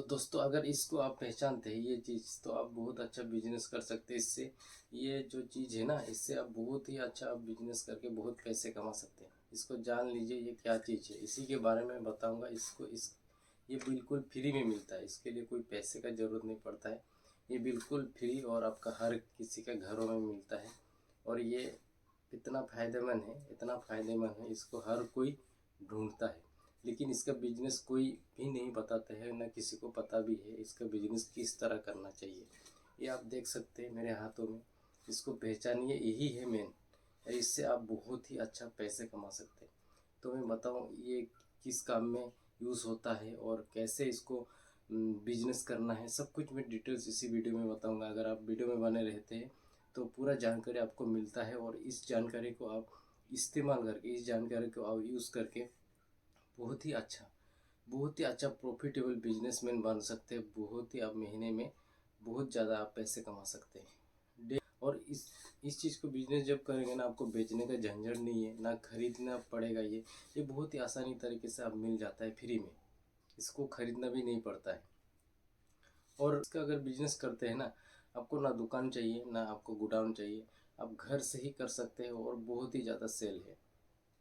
दोस्तों अगर इसको आप पहचानते हैं ये चीज़, तो आप बहुत अच्छा बिजनेस कर सकते हैं इससे। ये जो चीज़ है ना, इससे आप बहुत ही अच्छा बिजनेस करके बहुत पैसे कमा सकते हैं। इसको जान लीजिए ये क्या चीज़ है, इसी के बारे में बताऊंगा। ये बिल्कुल फ्री में मिलता है, इसके लिए कोई पैसे का ज़रूरत नहीं पड़ता है। ये बिल्कुल फ्री और आपका हर किसी के घरों में मिलता है। और ये इतना फ़ायदेमंद है, इतना फ़ायदेमंद है, इसको हर कोई ढूंढता है। लेकिन इसका बिजनेस कोई भी नहीं बताता है, ना किसी को पता भी है इसका बिजनेस किस तरह करना चाहिए। ये आप देख सकते हैं मेरे हाथों में, इसको पहचानिए, यही है मेन। इससे आप बहुत ही अच्छा पैसे कमा सकते हैं। तो मैं बताऊं ये किस काम में यूज़ होता है और कैसे इसको बिजनेस करना है, सब कुछ मैं डिटेल्स इसी वीडियो में बताऊंगा। अगर आप वीडियो में बने रहते हैं तो पूरा जानकारी आपको मिलता है, और इस जानकारी को आप इस्तेमाल करके, इस जानकारी को आप यूज़ करके बहुत ही अच्छा प्रॉफिटेबल बिजनेसमैन बन सकते हैं। बहुत ही आप महीने में बहुत ज़्यादा आप पैसे कमा सकते हैं। और इस चीज़ को बिजनेस जब करेंगे ना, आपको बेचने का झंझट नहीं है, ना खरीदना पड़ेगा। ये बहुत ही आसानी तरीके से आप मिल जाता है फ्री में, इसको खरीदना भी नहीं पड़ता है। और इसका अगर बिजनेस करते हैं ना, आपको ना दुकान चाहिए, ना आपको गोडाउन चाहिए, आप घर से ही कर सकते हैं और बहुत ही ज़्यादा सेल है।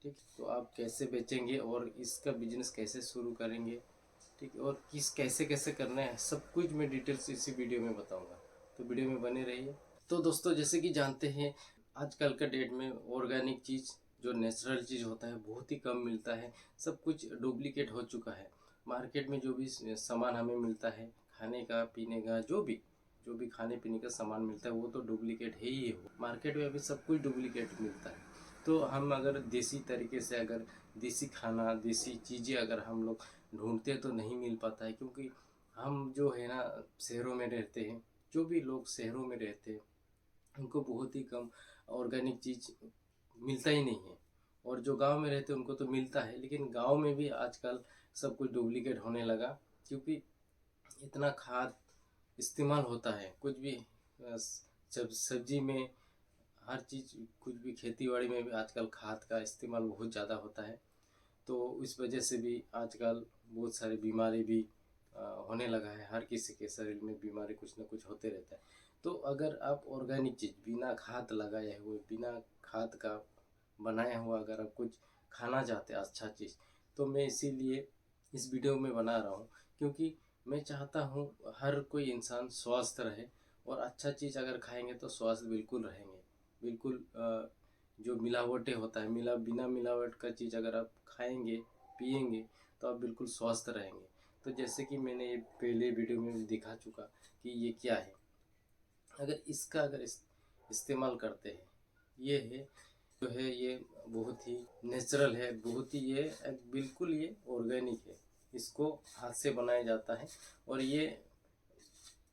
ठीक, तो आप कैसे बेचेंगे और इसका बिजनेस कैसे शुरू करेंगे, ठीक है, और कैसे कैसे करना है, सब कुछ मैं डिटेल्स इसी वीडियो में बताऊंगा। तो वीडियो में बने रहिए। तो दोस्तों जैसे कि जानते हैं, आजकल का डेट में ऑर्गेनिक चीज़, जो नेचुरल चीज़ होता है, बहुत ही कम मिलता है। सब कुछ डुप्लीकेट हो चुका है। मार्केट में जो भी सामान हमें मिलता है, खाने का पीने का, जो भी खाने पीने का सामान मिलता है, वो तो डुप्लीकेट है ही है। मार्केट में अभी सब कुछ डुप्लीकेट मिलता है। तो हम अगर देसी तरीके से, अगर देसी खाना, देसी चीज़ें अगर हम लोग ढूंढते तो नहीं मिल पाता है, क्योंकि हम जो है ना शहरों में रहते हैं। जो भी लोग शहरों में रहते हैं उनको बहुत ही कम ऑर्गेनिक चीज़ मिलता ही नहीं है। और जो गांव में रहते हैं उनको तो मिलता है, लेकिन गांव में भी आजकल सब कुछ डुप्लीकेट होने लगा, क्योंकि इतना खाद इस्तेमाल होता है। कुछ भी सब्जी में, हर चीज़, कुछ भी खेती बाड़ी में भी आजकल खाद का इस्तेमाल बहुत ज़्यादा होता है। तो इस वजह से भी आजकल बहुत सारी बीमारी भी होने लगा है। हर किसी के शरीर में बीमारी कुछ ना कुछ होते रहता है। तो अगर आप ऑर्गेनिक चीज़, बिना खाद लगाए हुए, बिना खाद का बनाया हुआ अगर आप कुछ खाना चाहते हैं अच्छा चीज़, तो मैं इसीलिए इस वीडियो में बना रहा हूँ, क्योंकि मैं चाहता हूँ हर कोई इंसान स्वस्थ रहे। और अच्छा चीज़ अगर खाएंगे तो स्वस्थ बिल्कुल रहेंगे। बिल्कुल जो मिलावटें होता है, बिना मिलावट का चीज़ अगर आप खाएंगे पिएंगे तो आप बिल्कुल स्वस्थ रहेंगे। तो जैसे कि मैंने ये पहले वीडियो में दिखा चुका कि ये क्या है। अगर इसका इस्तेमाल करते हैं, ये है जो है, ये बहुत ही नेचुरल है, बहुत ही ये बिल्कुल ये ऑर्गेनिक है। इसको हाथ से बनाया जाता है, और ये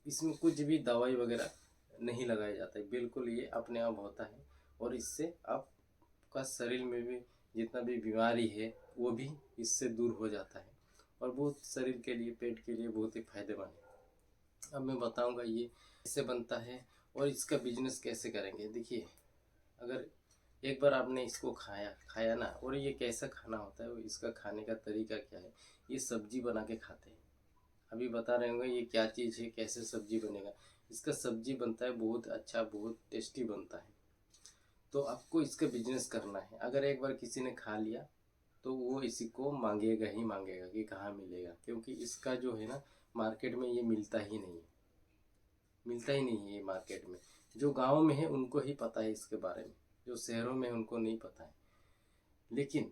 इसमें कुछ भी दवाई वगैरह नहीं लगाया जाता है, बिल्कुल ये अपने आप होता है। और इससे आपका शरीर में भी जितना भी बीमारी है वो भी इससे दूर हो जाता है, और बहुत शरीर के लिए, पेट के लिए बहुत ही फायदेमंद है। अब मैं बताऊंगा ये कैसे बनता है और इसका बिजनेस कैसे करेंगे। देखिए, अगर एक बार आपने इसको खाया खाया ना, और ये कैसा खाना होता है, और इसका खाने का तरीका क्या है, ये सब्जी बना के खाते हैं। अभी बता रहे होंगे ये क्या चीज़ है, कैसे सब्जी बनेगा। इसका सब्जी बनता है, बहुत अच्छा, बहुत टेस्टी बनता है। तो आपको इसका बिजनेस करना है। अगर एक बार किसी ने खा लिया तो वो इसी को मांगेगा ही मांगेगा कि कहाँ मिलेगा, क्योंकि इसका जो है ना, मार्केट में ये मिलता ही नहीं है, मिलता ही नहीं है ये मार्केट में। जो गांव में है उनको ही पता है इसके बारे में, जो शहरों में है उनको नहीं पता है। लेकिन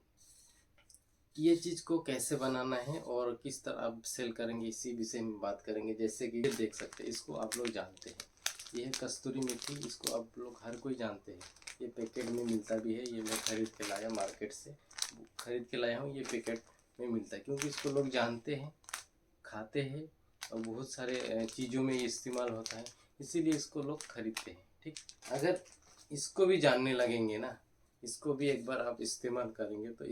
ये चीज़ को कैसे बनाना है और किस तरह आप सेल करेंगे, इसी विषय में बात करेंगे। जैसे कि ये देख सकते हैं, इसको आप लोग जानते हैं, ये है कस्तूरी मेथी। इसको आप लोग हर कोई जानते हैं, ये पैकेट में मिलता भी है। ये मैं खरीद के लाया, मार्केट से खरीद के लाया हूँ। ये पैकेट में मिलता है, क्योंकि इसको लोग जानते हैं, खाते हैं, और बहुत सारे चीज़ों में ये इस्तेमाल होता है, इसीलिए इसको लोग खरीदते हैं। ठीक, अगर इसको भी जानने लगेंगे ना, इसको भी एक बार आप इस्तेमाल करेंगे तो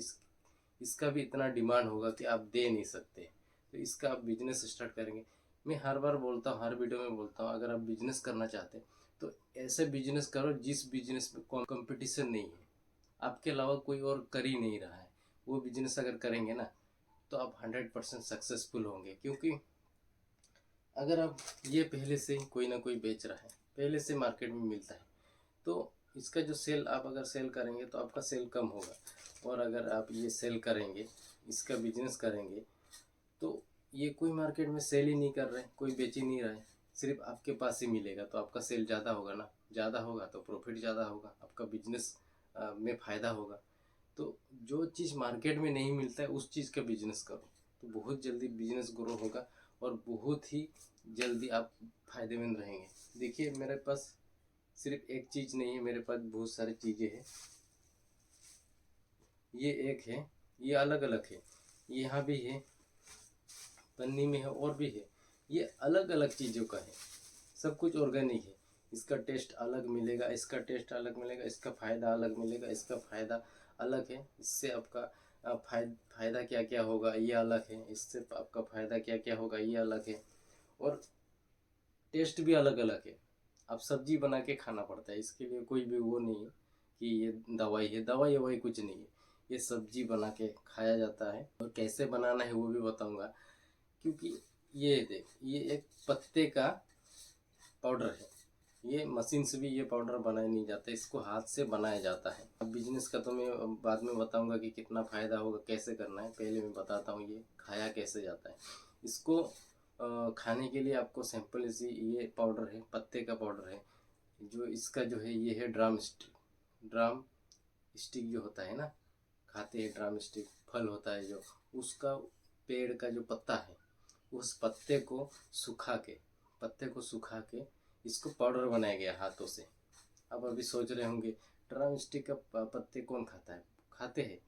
इसका भी इतना डिमांड होगा कि आप दे नहीं सकते। तो इसका आप बिजनेस स्टार्ट करेंगे। मैं हर बार बोलता हूँ, हर वीडियो में बोलता हूँ, अगर आप बिजनेस करना चाहते हैं तो ऐसे बिजनेस करो जिस बिजनेस में कंपटीशन नहीं है, आपके अलावा कोई और कर ही नहीं रहा है। वो बिजनेस अगर करेंगे ना, तो आप 100% सक्सेसफुल होंगे। क्योंकि अगर आप ये पहले से ही कोई ना कोई बेच रहा है, पहले से मार्केट में मिलता है, तो इसका जो सेल आप अगर सेल करेंगे तो आपका सेल कम होगा। और अगर आप ये सेल करेंगे, इसका बिजनेस करेंगे, तो ये कोई मार्केट में सेल ही नहीं कर रहे, कोई बेच ही नहीं रहा है, सिर्फ आपके पास ही मिलेगा, तो आपका सेल ज़्यादा होगा ना, ज़्यादा होगा तो प्रॉफिट ज़्यादा होगा, आपका बिजनेस में फ़ायदा होगा। तो जो चीज़ मार्केट में नहीं मिलता है उस चीज़ का बिजनेस करो, तो बहुत जल्दी बिजनेस ग्रो होगा और बहुत ही जल्दी आप फायदेमंद रहेंगे। देखिए मेरे पास सिर्फ एक चीज़ नहीं है, मेरे पास बहुत सारी चीज़ें हैं। ये एक है, ये अलग अलग है, ये यहाँ भी है, पन्नी में है और भी है। ये अलग अलग चीज़ों का है, सब कुछ ऑर्गेनिक है। इसका टेस्ट अलग मिलेगा, इसका टेस्ट अलग मिलेगा, इसका फ़ायदा अलग मिलेगा, इसका फ़ायदा अलग है। इससे आपका फ़ायदा क्या क्या होगा ये अलग है, इससे आपका फ़ायदा क्या क्या होगा ये अलग है। और टेस्ट भी अलग अलग है। आप सब्जी बना के खाना पड़ता है, इसके लिए कोई भी वो नहीं है कि ये दवाई है, दवाई ववाई कुछ नहीं है। ये सब्जी बना के खाया जाता है और कैसे बनाना है वो भी बताऊंगा। क्योंकि ये देख, ये एक पत्ते का पाउडर है, ये मशीन से भी ये पाउडर बनाया नहीं जाता, इसको हाथ से बनाया जाता है। अब बिजनेस का तो मैं बाद में बताऊंगा कि कितना फ़ायदा होगा, कैसे करना है। पहले मैं बताता हूँ ये खाया कैसे जाता है। इसको खाने के लिए आपको सिंपल इसी ये पाउडर है, पत्ते का पाउडर है। जो इसका जो है ये है ड्राम स्टिक। ड्राम स्टिक जो होता है ना, खाते हैं ड्राम स्टिक, फल होता है जो, उसका पेड़ का जो पत्ता है, उस पत्ते को सुखा के, पत्ते को सुखा के इसको पाउडर बनाया गया हाथों से। अब अभी सोच रहे होंगे ड्रम स्टिक का पत्ते कौन खाता है? खाते हैं।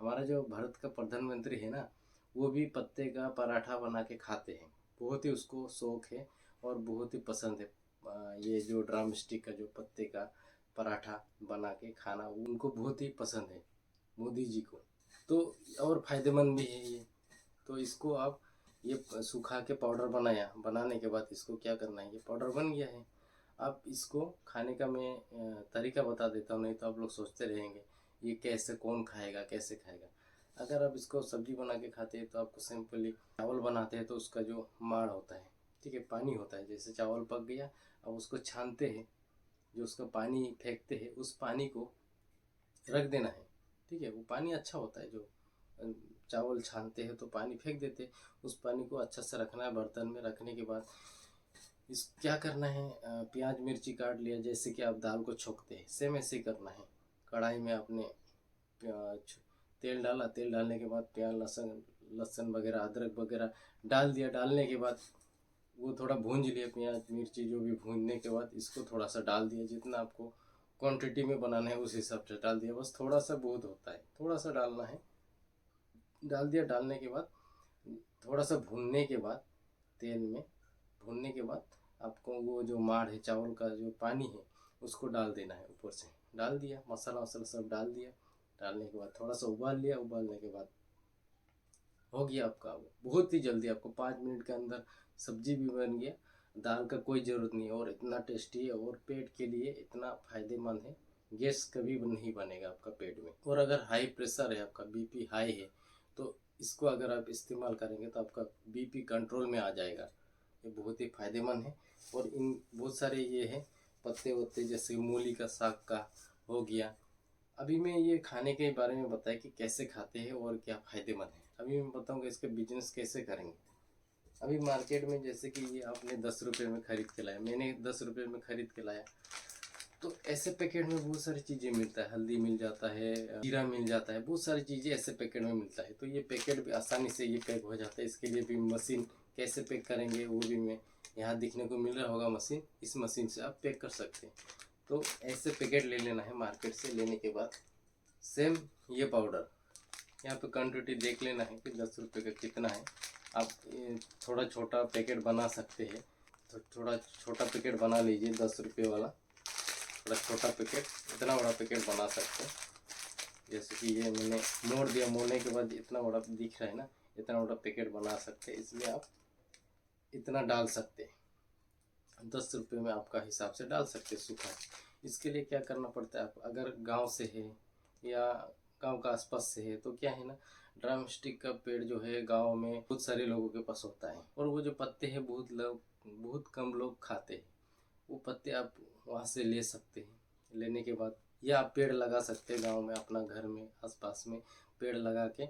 हमारा जो भारत का प्रधानमंत्री है ना, वो भी पत्ते का पराठा बना के खाते हैं। बहुत ही उसको शौक है और बहुत ही पसंद है ये जो ड्रम स्टिक का जो पत्ते का पराठा बना के खाना, उनको बहुत ही पसंद है मोदी जी को। तो और फायदेमंद भी है ये। तो इसको आप ये सूखा के पाउडर बनाया, बनाने के बाद इसको क्या करना है, ये पाउडर बन गया है। आप इसको खाने का मैं तरीका बता देता हूँ, नहीं तो आप लोग सोचते रहेंगे ये कैसे, कौन खाएगा, कैसे खाएगा। अगर आप इसको सब्जी बना के खाते हैं तो आपको सिंपली, चावल बनाते हैं तो उसका जो माड़ होता है, ठीक है, पानी होता है, जैसे चावल पक गया अब उसको छानते हैं, जो उसका पानी फेंकते हैं उस पानी को रख देना है, ठीक है। वो पानी अच्छा होता है, जो चावल छानते हैं तो पानी फेंक देते, उस पानी को अच्छा से रखना है बर्तन में। रखने के बाद इस क्या करना है, प्याज मिर्ची काट लिया, जैसे कि आप दाल को छोंकते हैं सेम ऐसे ही करना है। कढ़ाई में आपने तेल डाला, तेल डालने के बाद प्याज लहसुन लहसुन वगैरह अदरक वगैरह डाल दिया। डालने के बाद वो थोड़ा भूंज लिया, प्याज मिर्ची जो भी भूनने के बाद इसको थोड़ा सा डाल दिया, जितना आपको क्वांटिटी में बनाना है उस हिसाब से डाल दिया। बस थोड़ा सा बहुत होता है, थोड़ा सा डालना है, डाल दिया। डालने के बाद थोड़ा सा भूनने के बाद, तेल में भूनने के बाद आपको वो जो माड़ है, चावल का जो पानी है, उसको डाल देना है। ऊपर से डाल दिया, मसाला वसाला सब डाल दिया। डालने के बाद थोड़ा सा उबाल लिया, उबालने के बाद हो गया आपका वो। बहुत ही जल्दी आपको 5 मिनट के अंदर सब्जी भी बन गया, दाल का कोई ज़रूरत नहीं है, और इतना टेस्टी है और पेट के लिए इतना फ़ायदेमंद है, गैस कभी भी नहीं बनेगा आपका पेट में। और अगर हाई प्रेशर है, आपका बीपी हाई है, तो इसको अगर आप इस्तेमाल करेंगे तो आपका बीपी कंट्रोल में आ जाएगा। ये बहुत ही फ़ायदेमंद है। और इन बहुत सारे ये हैं पत्ते वत्ते, जैसे मूली का साग का हो गया। अभी मैं ये खाने के बारे में बताया कि कैसे खाते हैं और क्या फ़ायदेमंद है। अभी मैं बताऊंगा इसका बिजनेस कैसे करेंगे। अभी मार्केट में जैसे कि ये आपने 10 रुपये में ख़रीद के लाया, मैंने 10 रुपये में ख़रीद के लाया, तो ऐसे पैकेट में बहुत सारी चीज़ें मिलता है। हल्दी मिल जाता है, जीरा मिल जाता है, बहुत सारी चीज़ें ऐसे पैकेट में मिलता है। तो ये पैकेट भी आसानी से ये पैक हो जाता है। इसके लिए भी मशीन कैसे पैक करेंगे वो भी मैं, यहाँ दिखने को मिल रहा होगा मशीन, इस मशीन से आप पैक कर सकते हैं। तो ऐसे पैकेट ले लेना है मार्केट से। लेने के बाद सेम ये पाउडर, यहाँ पे क्वान्टिटी देख लेना है कि 10 रुपये का कितना है। आप थोड़ा छोटा पैकेट बना सकते हैं, तो थोड़ा छोटा पैकेट बना लीजिए, 10 रुपये वाला थोड़ा छोटा पैकेट। इतना बड़ा पैकेट बना सकते हैं, जैसे कि ये मैंने मोड़ दिया, मोड़ने के बाद इतना बड़ा दिख रहा है ना, इतना बड़ा पैकेट बना सकते हैं। इसमें आप इतना डाल सकते हैं, 10 रुपये में आपका हिसाब से डाल सकते हैं सूखा। इसके लिए क्या करना पड़ता है, आप अगर गांव से है या गांव का आसपास से है तो क्या है ना, ड्रम स्टिक का पेड़ जो है गांव में बहुत सारे लोगों के पास होता है, और वो जो पत्ते हैं बहुत कम लोग खाते हैं। वो पत्ते आप वहाँ से ले सकते हैं। लेने के बाद या आप पेड़ लगा सकते हैं गांव में, अपना घर में आसपास में पेड़ लगा के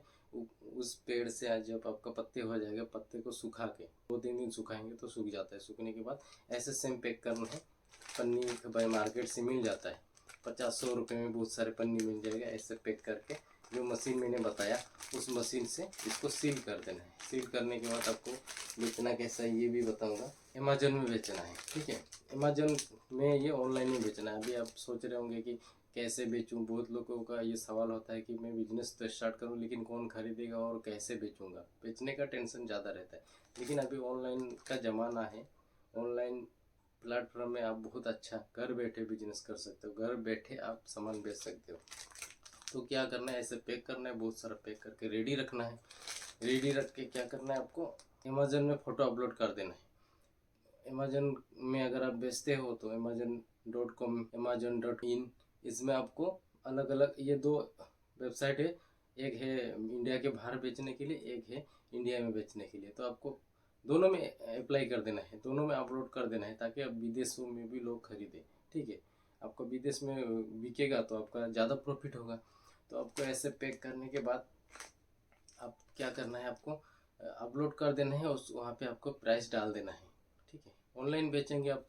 उस पेड़ से आज जब आपका पत्ते हो जाएगा, पत्ते को सुखा के 2-3 दिन सुखाएंगे तो सूख जाता है। सूखने के बाद ऐसे सेम पैक करना है। पन्नी भाई मार्केट से मिल जाता है, 50-100 रुपये में बहुत सारे पन्नी मिल जाएगा। ऐसे पैक करके जो मशीन मैंने बताया उस मशीन से इसको सील कर देना है। सील करने के बाद आपको बेचना कैसा है ये भी बताऊंगा। अमेजन में बेचना है, ठीक है। अमेजन में ये ऑनलाइन ही बेचना है। अभी आप सोच रहे होंगे कि कैसे बेचूं, बहुत लोगों का ये सवाल होता है कि मैं बिजनेस तो स्टार्ट करूं लेकिन कौन खरीदेगा और कैसे बेचूंगा। बेचने का टेंशन ज़्यादा रहता है, लेकिन अभी ऑनलाइन का ज़माना है। ऑनलाइन प्लेटफॉर्म में आप बहुत अच्छा घर बैठे बिजनेस कर सकते हो, घर बैठे आप सामान बेच सकते हो। तो क्या करना है, ऐसे पैक करना है, बहुत सारा पैक करके रेडी रखना है। रेडी रख के क्या करना है आपको, अमेजन में फ़ोटो अपलोड कर देना है। अमेजन में अगर आप बेचते हो तो amazon.com, amazon.in, इसमें आपको अलग अलग ये 2 वेबसाइट है। एक है इंडिया के बाहर बेचने के लिए, एक है इंडिया में बेचने के लिए। तो आपको दोनों में अप्लाई कर देना है, दोनों में अपलोड कर देना है, ताकि अब विदेशों में भी लोग खरीदें, ठीक है। आपका विदेश में बिकेगा तो आपका ज़्यादा प्रॉफिट होगा। तो आपको ऐसे पैक करने के बाद आप क्या करना है, आपको अपलोड कर देना है, उस वहाँ पे आपको प्राइस डाल देना है, ठीक है। ऑनलाइन बेचेंगे आप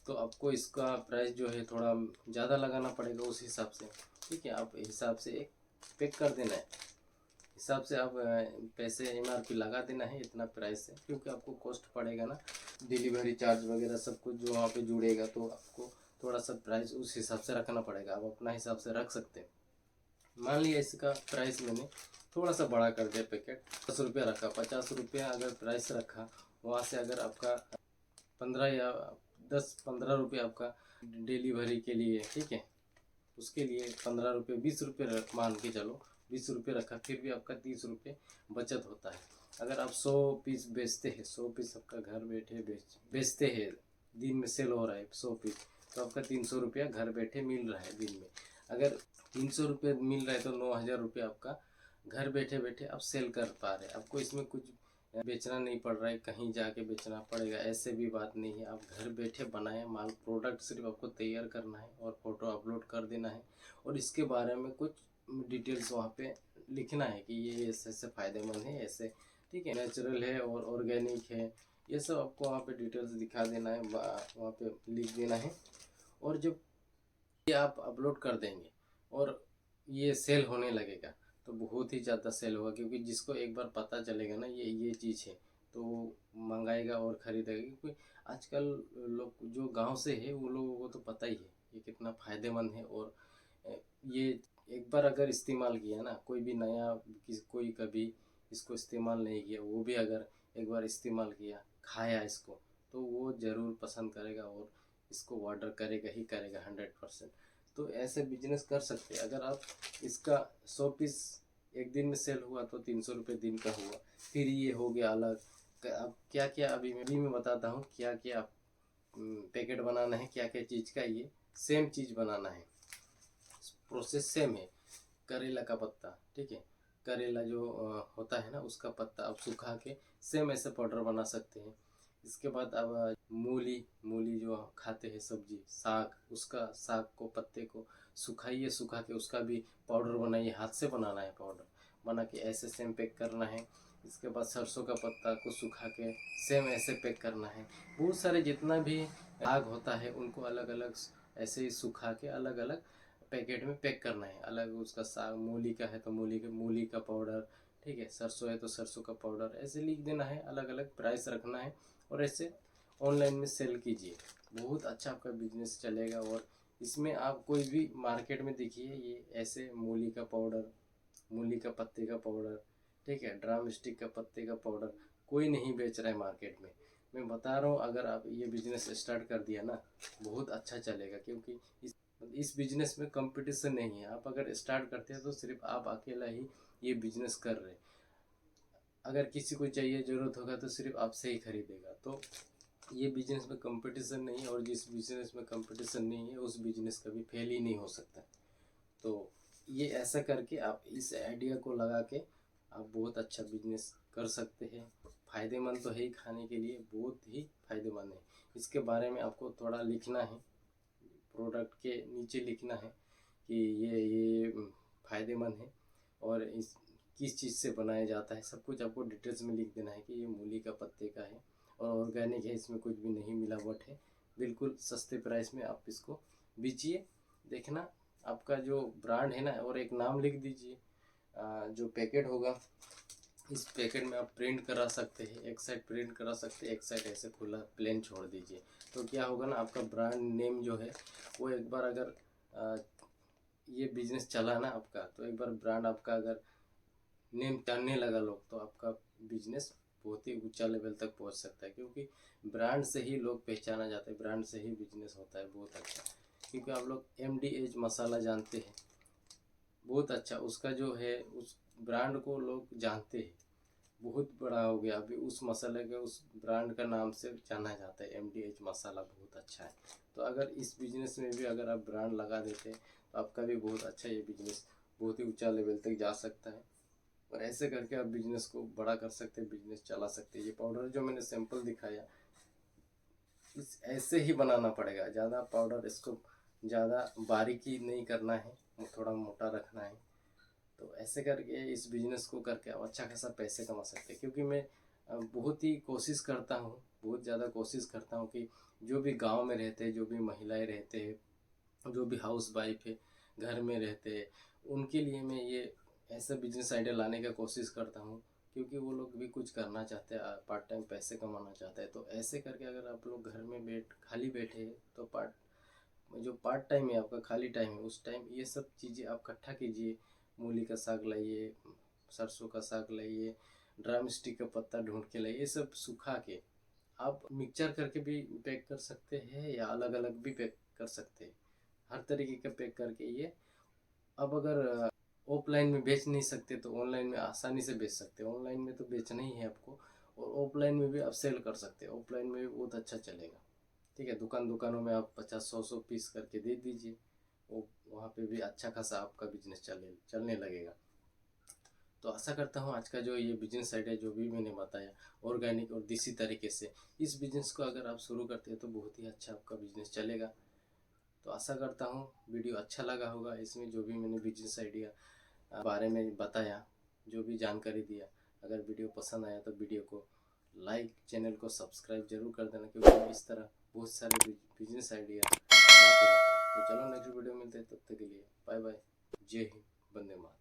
तो आपको इसका प्राइस जो है थोड़ा ज़्यादा लगाना पड़ेगा उस हिसाब से, ठीक है। आप हिसाब से एक पैक कर देना है, हिसाब से आप पैसे MRP लगा देना है इतना प्राइस है, क्योंकि आपको कॉस्ट पड़ेगा ना, डिलीवरी चार्ज वगैरह सब कुछ जो वहाँ पे जुड़ेगा, तो आपको थोड़ा सा प्राइस उस हिसाब से रखना पड़ेगा। आप अपना हिसाब से रख सकते हैं। मान लिया इसका प्राइस मैंने थोड़ा सा बड़ा कर दिया, पैकेट 10 रुपया रखा, 50 रुपया अगर प्राइस रखा, वहाँ से अगर आपका 15 या 10-15 रुपये आपका डिलीवरी के लिए, ठीक है, उसके लिए 15 रुपये 20 रुपये मान के चलो, 20 रुपये रखा, फिर भी आपका 30 रुपये बचत होता है। अगर आप 100 पीस बेचते हैं, 100 पीस आपका घर बैठे बेचते हैं, दिन में सेल हो रहा है 100 पीस, तो आपका 300 रुपया घर बैठे मिल रहा है दिन में। अगर 300 रुपये मिल रहा है तो 9,000 रुपये आपका घर बैठे बैठे आप सेल कर पा रहे हैं। आपको इसमें कुछ बेचना नहीं पड़ रहा है, कहीं जाके बेचना पड़ेगा, ऐसे भी बात नहीं है। आप घर बैठे बनाए माल, प्रोडक्ट सिर्फ आपको तैयार करना है और फोटो अपलोड कर देना है, और इसके बारे में कुछ डिटेल्स वहाँ पे लिखना है कि ये ऐसे ऐसे फ़ायदेमंद है, ऐसे, ठीक है, नेचुरल है और ऑर्गेनिक है, ये सब आपको वहाँ पे डिटेल्स दिखा देना है, वहाँ पे लिख देना है। और जब ये आप अपलोड कर देंगे और ये सेल होने लगेगा तो बहुत ही ज़्यादा सेल होगा, क्योंकि जिसको एक बार पता चलेगा ना ये चीज़ है, तो मंगाएगा और ख़रीदेगा। क्योंकि आजकल लोग जो गांव से है वो लोगों को तो पता ही है ये कितना फ़ायदेमंद है। और ये एक बार अगर इस्तेमाल किया ना, कोई भी नया कोई कभी इसको इस्तेमाल नहीं किया, वो भी अगर एक बार इस्तेमाल किया, खाया इसको, तो वो ज़रूर पसंद करेगा और इसको ऑर्डर करेगा ही करेगा 100%। तो ऐसे बिजनेस कर सकते हैं। अगर आप इसका 100 पीस एक दिन में सेल हुआ तो 300 रुपये दिन का हुआ। फिर ये हो गया अलग। अब क्या क्या अभी मैं बताता हूँ क्या क्या पैकेट बनाना है, क्या क्या चीज़ का, ये सेम चीज़ बनाना है, प्रोसेस सेम है। करेला का पत्ता, ठीक है, करेला जो होता है ना उसका पत्ता आप सुखा के सेम ऐसे पाउडर बना सकते हैं। इसके बाद अब मूली, मूली जो खाते हैं सब्जी, साग, उसका साग को पत्ते को सुखाइए, सुखा के उसका भी पाउडर बनाइए, हाथ से बनाना है पाउडर, बना के ऐसे सेम पैक करना है। इसके बाद सरसों का पत्ता को सुखा के सेम ऐसे पैक करना है। बहुत सारे जितना भी साग होता है उनको अलग अलग ऐसे ही सुखा के अलग अलग पैकेट में पैक करना है। अलग उसका साग, मूली का है तो मूली का पाउडर, ठीक है, सरसों है तो सरसों का पाउडर, ऐसे लिख देना है, अलग अलग प्राइस रखना है और ऐसे ऑनलाइन में सेल कीजिए। बहुत अच्छा आपका बिजनेस चलेगा। और इसमें आप कोई भी मार्केट में देखिए ये ऐसे मूली का पाउडर, मूली का पत्ते का पाउडर, ठीक है, ड्रम स्टिक का पत्ते का पाउडर कोई नहीं बेच रहा है मार्केट में। मैं बता रहा हूँ, अगर आप ये बिजनेस स्टार्ट कर दिया ना बहुत अच्छा चलेगा, क्योंकि इस बिजनेस में कंपटीशन नहीं है। आप अगर स्टार्ट करते हैं तो सिर्फ आप अकेला ही ये बिजनेस कर रहे हैं। अगर किसी को चाहिए ज़रूरत होगा तो सिर्फ आपसे ही खरीदेगा। तो ये बिजनेस में कंपटीशन नहीं है, और जिस बिजनेस में कंपटीशन नहीं है उस बिजनेस कभी फेल ही नहीं हो सकता। तो ये ऐसा करके आप इस आइडिया को लगा के आप बहुत अच्छा बिजनेस कर सकते हैं। फ़ायदेमंद तो है ही, खाने के लिए बहुत ही फ़ायदेमंद है। इसके बारे में आपको थोड़ा लिखना है, प्रोडक्ट के नीचे लिखना है कि ये फ़ायदेमंद है और इस किस चीज़ से बनाया जाता है, सब कुछ आपको डिटेल्स में लिख देना है कि ये मूली का पत्ते का है और ऑर्गेनिक है, इसमें कुछ भी नहीं मिलावट है, बिल्कुल सस्ते प्राइस में आप इसको बेचिए। देखना आपका जो ब्रांड है ना, और एक नाम लिख दीजिए। जो पैकेट होगा, इस पैकेट में आप प्रिंट करा सकते हैं, एक साइड प्रिंट करा सकते हैं, एक साइड ऐसे खुला प्लेन छोड़ दीजिए। तो क्या होगा ना, आपका ब्रांड नेम जो है वो एक बार अगर ये बिजनेस चला ना आपका, तो एक बार ब्रांड आपका अगर नेम जानने लगा लोग, तो आपका बिजनेस बहुत ही ऊंचा लेवल तक पहुंच सकता है। क्योंकि ब्रांड से ही लोग पहचाना जाता है, ब्रांड से ही बिजनेस होता है बहुत अच्छा। क्योंकि आप लोग MDH मसाला जानते हैं, बहुत अच्छा, उसका जो है उस ब्रांड को लोग जानते हैं, बहुत बड़ा हो गया अभी उस मसाले के, उस ब्रांड का नाम से जाना जाता है, MDH मसाला बहुत अच्छा है। तो अगर इस बिज़नेस में भी अगर आप ब्रांड लगा देते हैं तो आपका भी बहुत अच्छा ये बिज़नेस बहुत ही ऊंचा लेवल तक जा सकता है। और ऐसे करके आप बिज़नेस को बड़ा कर सकते हैं, बिज़नेस चला सकते हैं। ये पाउडर जो मैंने सैंपल दिखाया, इस ऐसे ही बनाना पड़ेगा, ज़्यादा पाउडर इसको ज़्यादा बारीकी नहीं करना है, थोड़ा मोटा रखना है। तो ऐसे करके इस बिज़नेस को करके आप अच्छा खासा पैसे कमा सकते हैं। क्योंकि मैं बहुत ही कोशिश करता हूँ, बहुत ज़्यादा कोशिश करता हूँ कि जो भी गांव में रहते हैं, जो भी महिलाएं रहते हैं, जो भी हाउस वाइफ है, घर में रहते हैं, उनके लिए मैं ये ऐसा बिजनेस आइडिया लाने का कोशिश करता हूँ। क्योंकि वो लोग भी कुछ करना चाहते हैं, पार्ट टाइम पैसे कमाना चाहते हैं। तो ऐसे करके अगर आप लोग घर में खाली बैठे हैं, तो जो पार्ट टाइम है आपका, खाली टाइम है, उस टाइम ये सब चीज़ें आप इकट्ठा कीजिए। मूली का साग लाइए, सरसों का साग लाइए, ड्रम स्टिक का पत्ता ढूंढ के लाइए, ये सब सुखा के आप मिक्सचर करके भी पैक कर सकते हैं या अलग अलग भी पैक कर सकते हैं। हर तरीके का पैक करके ये, अब अगर ऑफलाइन में बेच नहीं सकते तो ऑनलाइन में आसानी से बेच सकते हैं। ऑनलाइन में तो बेचना ही है आपको, और ऑफलाइन में भी आप सेल कर सकते हैं, ऑफलाइन में भी बहुत अच्छा चलेगा। ठीक है, दुकानों में आप 50-100 पीस करके दे दीजिए, वो वहाँ पे भी अच्छा खासा आपका बिजनेस चलने लगेगा। तो आशा करता हूँ आज का जो ये बिजनेस आइडिया जो भी मैंने बताया, ऑर्गेनिक और देसी तरीके से, इस बिजनेस को अगर आप शुरू करते हैं तो बहुत ही अच्छा आपका बिजनेस चलेगा। तो आशा करता हूँ वीडियो अच्छा लगा होगा। इसमें जो भी मैंने बिजनेस आइडिया बारे में बताया, जो भी जानकारी दिया, अगर वीडियो पसंद आया तो वीडियो को लाइक, चैनल को सब्सक्राइब जरूर कर देना। क्योंकि मैं इस तरह बहुत सारे बिजनेस आइडिया लाते रहता हूँ। तो चलो नेक्स्ट वीडियो मिलते हैं, तब तक के लिए बाय बाय। जय हिंद, वंदे मातरम।